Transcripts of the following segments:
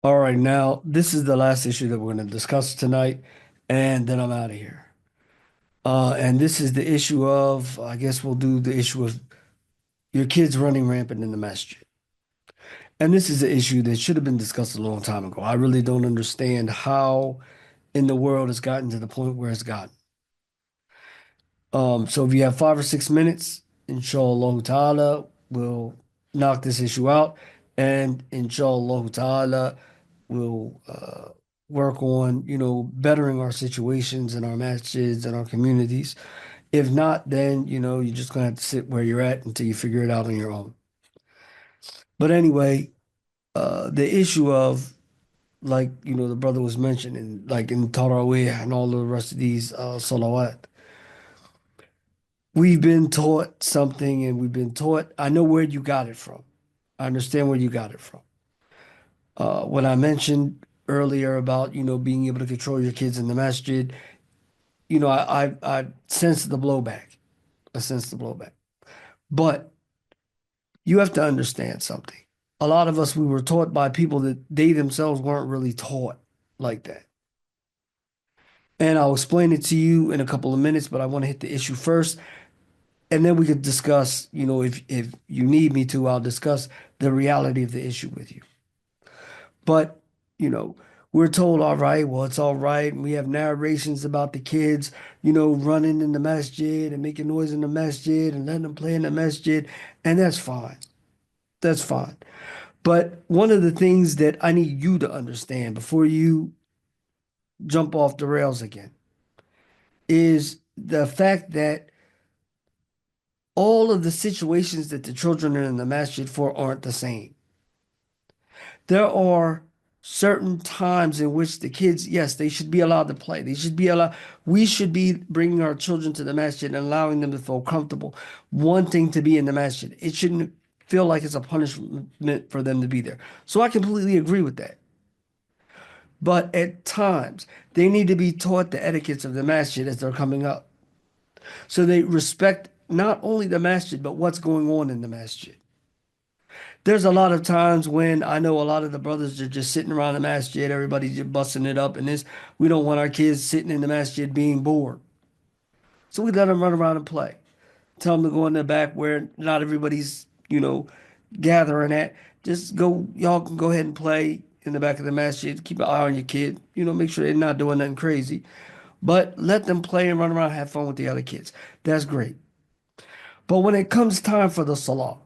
All right, now this is the last issue that we're going to discuss tonight, and then I'm out of here. And this is the issue of, I guess we'll do the issue of your kids running rampant in the masjid. And this is an issue that should have been discussed a long time ago. I really don't understand how in the world it's gotten to the point where it's gotten. So if you have 5 or 6 minutes, inshallah ta'ala, we'll knock this issue out. And inshallah ta'ala, we'll work on, bettering our situations and our masjids and our communities. If not, then, you're just gonna have to sit where you're at until you figure it out on your own. But anyway, the issue of like, the brother was mentioning, like in Taraweeh and all the rest of these salawat. We've been taught something and we've been taught, I know where you got it from. I understand where you got it from. When I mentioned earlier about, being able to control your kids in the masjid, I sense the blowback. I sense the blowback. But you have to understand something. A lot of us, we were taught by people that they themselves weren't really taught like that. And I'll explain it to you in a couple of minutes, but I want to hit the issue first. And then we could discuss, if you need me to, I'll discuss the reality of the issue with you. But, you know, we're told, all right, well, it's all right. And we have narrations about the kids, running in the masjid and making noise in the masjid and letting them play in the masjid. And that's fine. That's fine. But one of the things that I need you to understand before you jump off the rails again is the fact that all of the situations that the children are in the masjid for aren't the same. There are certain times in which the kids, yes, they should be allowed to play. They should be allowed, we should be bringing our children to the masjid and allowing them to feel comfortable, wanting to be in the masjid. It shouldn't feel like it's a punishment for them to be there. So I completely agree with that. But at times, they need to be taught the etiquettes of the masjid as they're coming up. So they respect not only the masjid, but what's going on in the masjid. There's a lot of times when I know a lot of the brothers are just sitting around the masjid, everybody's just busting it up, and this, we don't want our kids sitting in the masjid being bored. So we let them run around and play. Tell them to go in the back where not everybody's, gathering at. Just go, y'all can go ahead and play in the back of the masjid. Keep an eye on your kid, make sure they're not doing nothing crazy. But let them play and run around and have fun with the other kids. That's great. But when it comes time for the salah,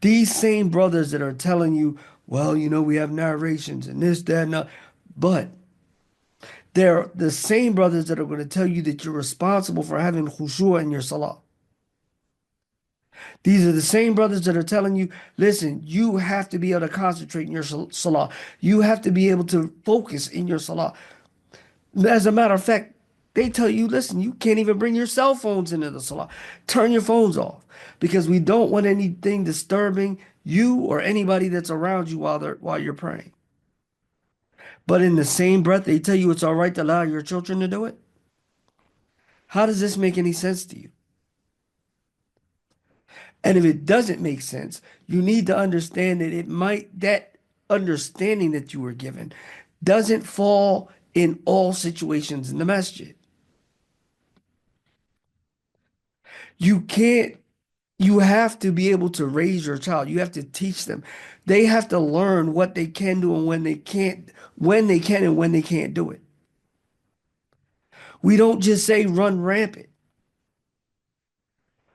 these same brothers that are telling you, well, we have narrations and this, that, and that, but they're the same brothers that are going to tell you that you're responsible for having khushu' in your salah. These are the same brothers that are telling you, listen, you have to be able to concentrate in your salah. You have to be able to focus in your salah. As a matter of fact, they tell you, listen, you can't even bring your cell phones into the salah. Turn your phones off because we don't want anything disturbing you or anybody that's around you while you're praying. But in the same breath, they tell you it's all right to allow your children to do it. How does this make any sense to you? And if it doesn't make sense, you need to understand that that understanding that you were given doesn't fall in all situations in the masjid. You can't, you have to be able to raise your child. You have to teach them. They have to learn what they can do and when they can't, when they can and when they can't do it. We don't just say run rampant.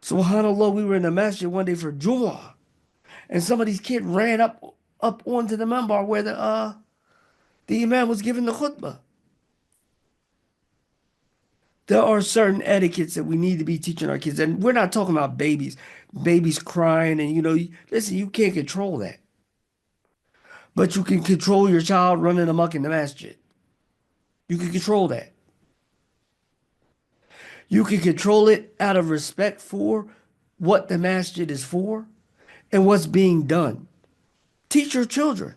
SubhanAllah, we were in the masjid one day for Jum'ah, and somebody's kid ran up onto the minbar where the imam was giving the khutbah. There are certain etiquettes that we need to be teaching our kids, and we're not talking about babies crying, and listen, you can't control that, but you can control your child running amok in the masjid. You can control that. You can control it out of respect for what the masjid is for and what's being done. Teach your children.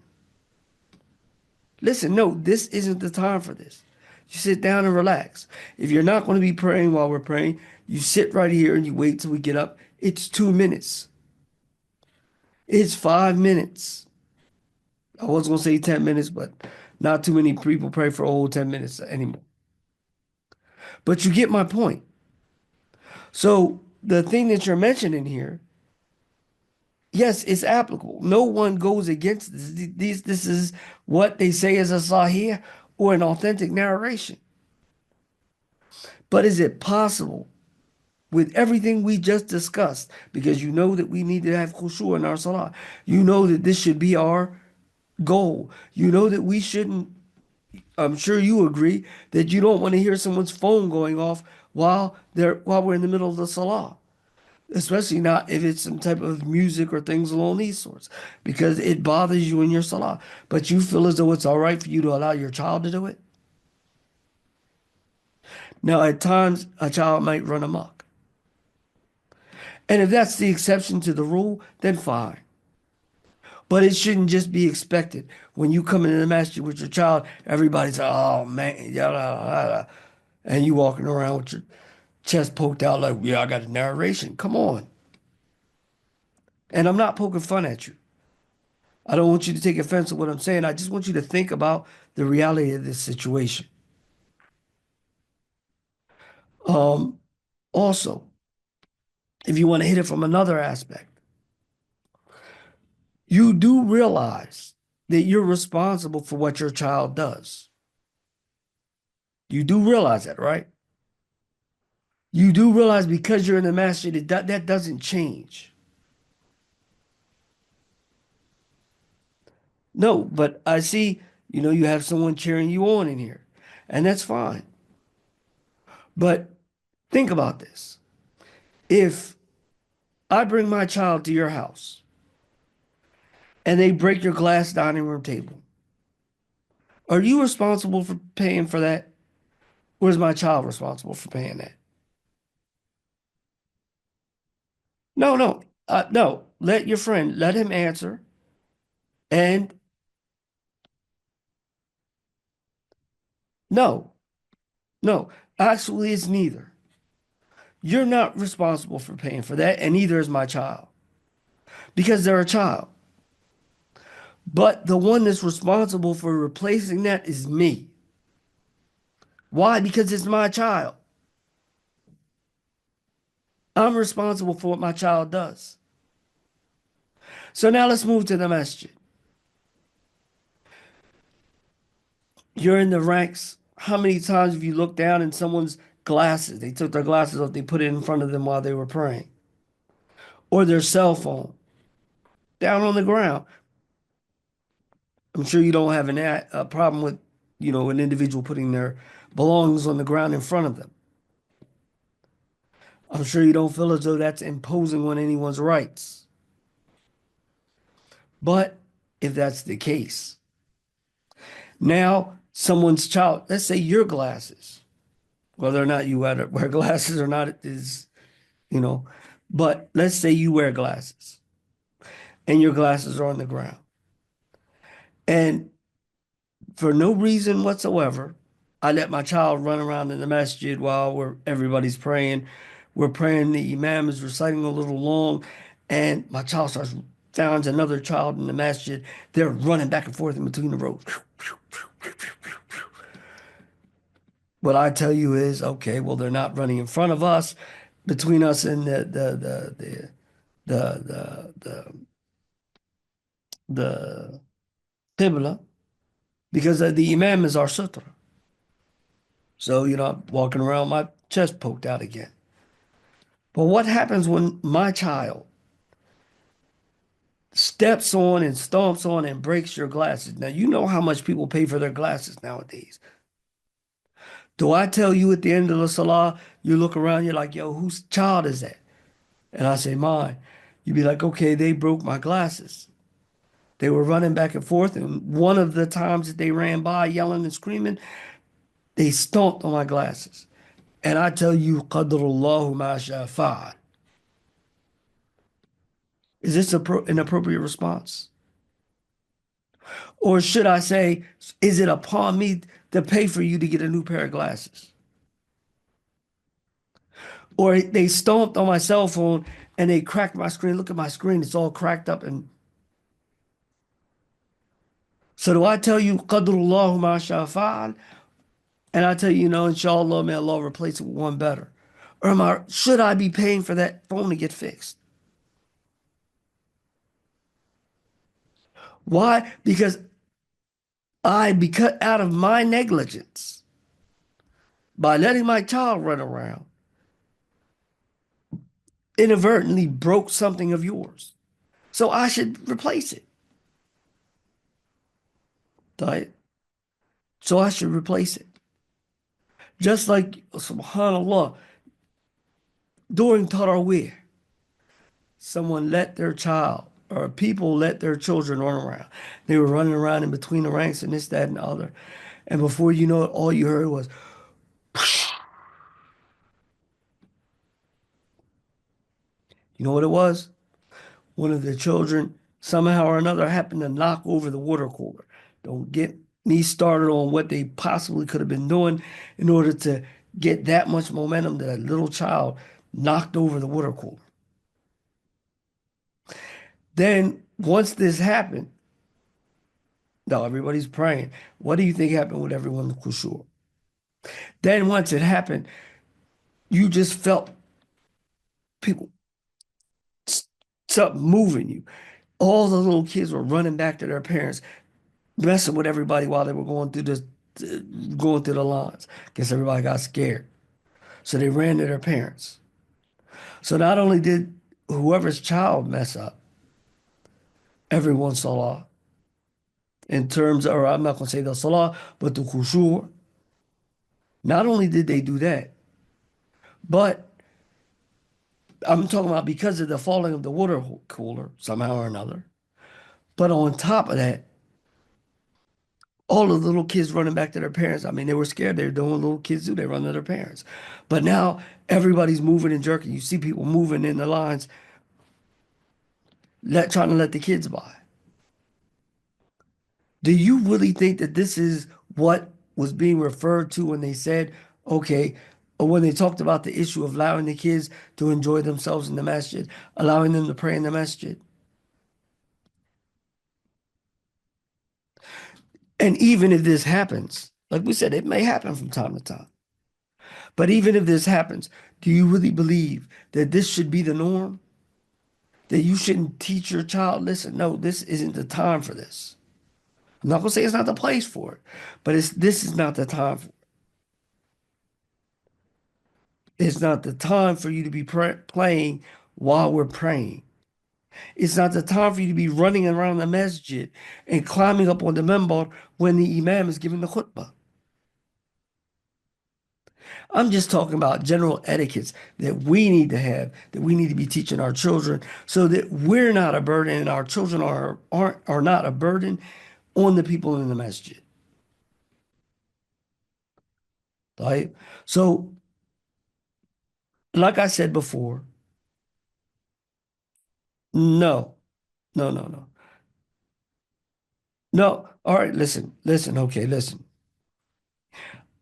Listen, no, this isn't the time for this. You sit down and relax. If you're not going to be praying while we're praying, you sit right here and you wait till we get up. It's 2 minutes. It's 5 minutes. I was gonna say 10 minutes, but not too many people pray for a whole 10 minutes anymore. But you get my point. So the thing that you're mentioning here, yes, it's applicable. No one goes against this. This is what they say is a sahih or an authentic narration. But is it possible with everything we just discussed? Because you know that we need to have khushu in our salah. You know that this should be our goal. You know that we shouldn't, I'm sure you agree, that you don't want to hear someone's phone going off while we're in the middle of the salah. Especially not if it's some type of music or things along these sorts, because it bothers you in your salah. But you feel as though it's all right for you to allow your child to do it. Now, at times, a child might run amok. And if that's the exception to the rule, then fine. But it shouldn't just be expected. When you come into the masjid with your child, everybody's like, oh man, yada, yada. And you walking around with your chest poked out like, yeah, I got a narration. Come on. And I'm not poking fun at you. I don't want you to take offense to what I'm saying. I just want you to think about the reality of this situation. Um, Also, if you want to hit it from another aspect, you do realize that you're responsible for what your child does. You do realize that, right? You do realize because you're in the masjid, that doesn't change. No, but I see, you have someone cheering you on in here, and that's fine. But think about this. If I bring my child to your house and they break your glass dining room table, are you responsible for paying for that? Or is my child responsible for paying that? No, no, no. Let him answer. And no, no, actually, it's neither. You're not responsible for paying for that, and neither is my child because they're a child. But the one that's responsible for replacing that is me. Why? Because it's my child. I'm responsible for what my child does. So now let's move to the masjid. You're in the ranks. How many times have you looked down in someone's glasses? They took their glasses off, they put it in front of them while they were praying, or their cell phone down on the ground. I'm sure you don't have a problem with, an individual putting their belongings on the ground in front of them. I'm sure you don't feel as though that's imposing on anyone's rights. But if that's the case, now someone's child, let's say your glasses, whether or not you wear glasses or not is, you know, but let's say you wear glasses and your glasses are on the ground. And for no reason whatsoever, I let my child run around in the masjid while everybody's praying. We're praying, the imam is reciting a little long, and my child finds another child in the masjid. They're running back and forth in between the rows. What I tell you is, okay, well, they're not running in front of us, between us and the qibla, because the imam is our sutra. So, I'm walking around my chest poked out again. But what happens when my child steps on and stomps on and breaks your glasses? Now, you know how much people pay for their glasses nowadays. Do I tell you at the end of the salah, you look around, you're like, yo, whose child is that? And I say, mine. You'd be like, okay, they broke my glasses. They were running back and forth, and one of the times that they ran by yelling and screaming, they stomped on my glasses. And I tell you, qadarullahu ma sha fa'al. Is this an appropriate response? Or should I say, is it upon me to pay for you to get a new pair of glasses? Or they stomped on my cell phone and they cracked my screen. Look at my screen, it's all cracked up. And So do I tell you, Qadrullahu ma sha fa'al, and I tell you, inshallah, may Allah replace it with one better? Or should I be paying for that phone to get fixed? Why? Because out of my negligence, by letting my child run around, inadvertently broke something of yours. So I should replace it. Right? So I should replace it. Just like, subhanAllah, during Taraweeh, someone let their child, or people let their children run around. They were running around in between the ranks and this, that, and the other. And before you know it, all you heard was, you know what it was? One of the children somehow or another happened to knock over the water cooler. Don't get me started on what they possibly could have been doing in order to get that much momentum that a little child knocked over the water cooler. Then once this happened, no, everybody's praying. What do you think happened with everyone in Kushur? Then once it happened, you just felt people, something moving you. All the little kids were running back to their parents, messing with everybody while they were going through the lines. Guess everybody got scared. So they ran to their parents. So not only did whoever's child mess up, everyone salah in terms of, or I'm not going to say the salah, but the khushur. Not only did they do that, but I'm talking about because of the falling of the water cooler somehow or another. But on top of that, all of the little kids running back to their parents. I mean, they were scared. They were doing what little kids do. They run to their parents. But now everybody's moving and jerking. You see people moving in the lines, trying to let the kids by. Do you really think that this is what was being referred to when they said, okay, or when they talked about the issue of allowing the kids to enjoy themselves in the masjid, allowing them to pray in the masjid? And even if this happens, like we said, it may happen from time to time. But even if this happens, do you really believe that this should be the norm? That you shouldn't teach your child, listen, no, this isn't the time for this. I'm not going to say it's not the place for it, but this is not the time for it. It's not the time for you to be playing while we're praying. It's not the time for you to be running around the masjid and climbing up on the minbar when the imam is giving the khutbah. I'm just talking about general etiquettes that we need to have, that we need to be teaching our children so that we're not a burden and our children are not a burden on the people in the masjid. Right? So, like I said before, no, no, no, no. No. All right, listen, okay, listen.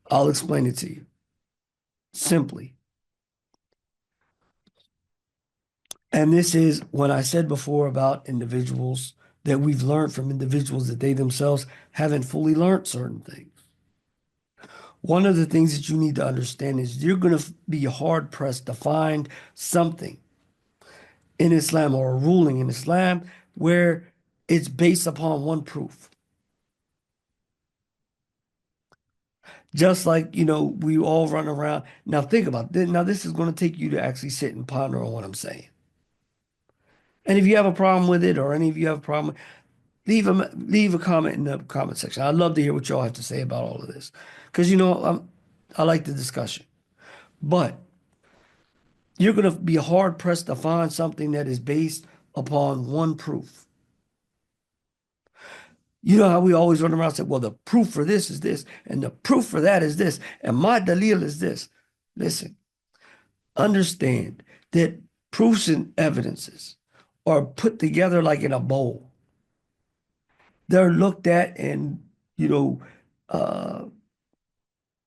I'll explain it to you simply. And this is when I said before about individuals that we've learned from individuals that they themselves haven't fully learned certain things. One of the things that you need to understand is you're going to be hard pressed to find something in Islam or a ruling in Islam where it's based upon one proof. Just like, we all run around. Now think about this. Now this is going to take you to actually sit and ponder on what I'm saying. And if you have a problem with it or any of you have a problem, leave a comment in the comment section. I'd love to hear what y'all have to say about all of this. Because I like the discussion. But you're going to be hard pressed to find something that is based upon one proof. You know how we always run around and say, well, the proof for this is this, and the proof for that is this, and my dalil is this. Listen, understand that proofs and evidences are put together like in a bowl. They're looked at and, uh,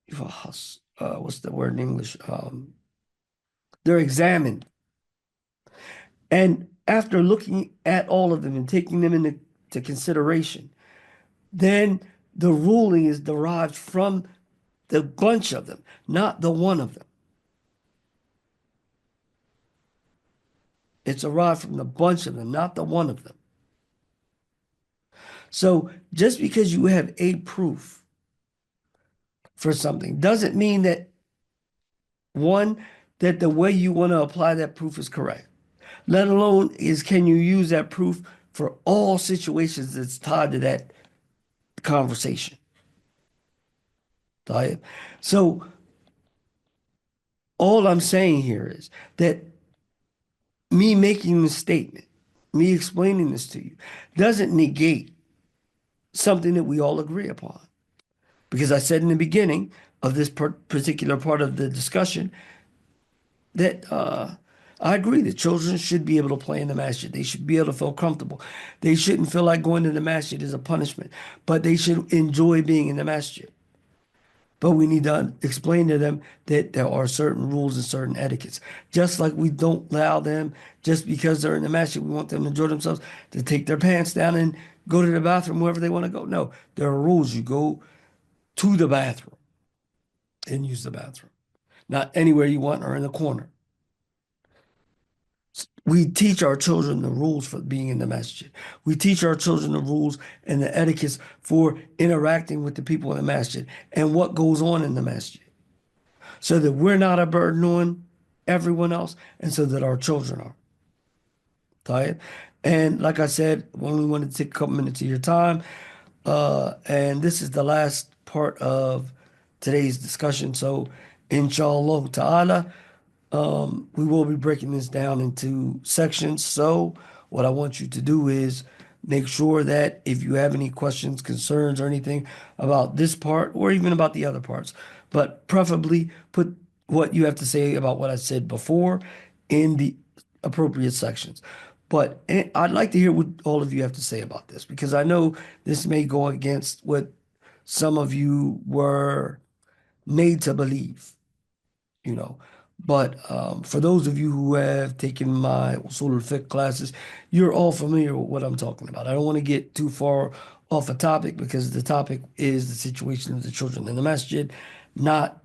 what's the word in English? They're examined. And after looking at all of them and taking them into consideration, then the ruling is derived from the bunch of them, not the one of them. It's derived from the bunch of them, not the one of them. So just because you have a proof for something doesn't mean that, one, that the way you want to apply that proof is correct. Let alone is can you use that proof for all situations that's tied to that conversation. Right? So all I'm saying here is that me making this statement, me explaining this to you, doesn't negate something that we all agree upon. Because I said in the beginning of this particular part of the discussion that I agree that children should be able to play in the masjid. They should be able to feel comfortable. They shouldn't feel like going to the masjid is a punishment, but they should enjoy being in the masjid. But we need to explain to them that there are certain rules and certain etiquettes. Just like we don't allow them, just because they're in the masjid, we want them to enjoy themselves, to take their pants down and go to the bathroom wherever they want to go. No, there are rules. You go to the bathroom and use the bathroom, not anywhere you want or in the corner. We teach our children the rules for being in the masjid. We teach our children the rules and the etiquettes for interacting with the people in the masjid and what goes on in the masjid so that we're not a burden on everyone else and so that our children are. Tired. And like I said, we only wanted to take a couple minutes of your time. And this is the last part of today's discussion. So, inshallah ta'ala, we will be breaking this down into sections. So, what I want you to do is make sure that if you have any questions, concerns, or anything about this part, or even about the other parts, but preferably put what you have to say about what I said before in the appropriate sections. But I'd like to hear what all of you have to say about this because I know this may go against what some of you were made to believe, you know. But for those of you who have taken my usul al-fiqh classes, you're all familiar with what I'm talking about. I don't want to get too far off a topic because the topic is the situation of the children in the masjid, not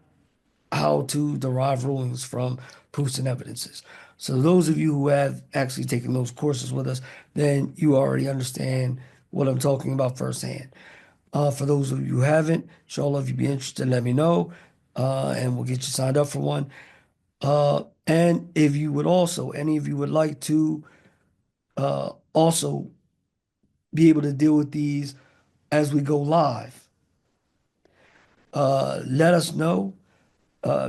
how to derive rulings from proofs and evidences. So those of you who have actually taken those courses with us, then you already understand what I'm talking about firsthand. For those of you who haven't, inshallah, if you'd be interested, let me know, and we'll get you signed up for one. And if you would also, any of you would like to also be able to deal with these as we go live, let us know.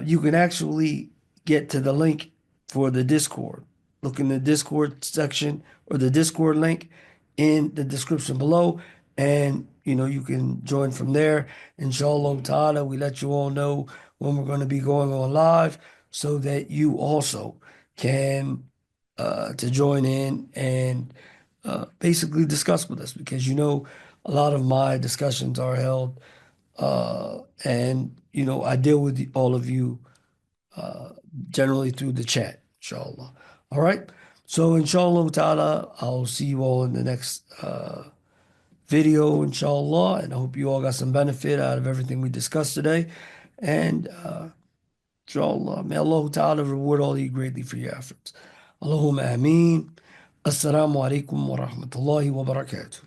You can actually get to the link for the Discord. Look in the Discord section or the Discord link in the description below, and you can join from there. Inshallah ta'ala, we let you all know when we're going to be going on live so that you also can to join in and basically discuss with us because a lot of my discussions are held and I deal with all of you generally through the chat, inshallah. All right. So inshallah ta'ala, I'll see you all in the next video, inshallah. And I hope you all got some benefit out of everything we discussed today. And inshallah, may Allah ta'ala reward all of you greatly for your efforts. Allahumma ameen. Assalamu alaikum wa rahmatullahi wa barakatuh.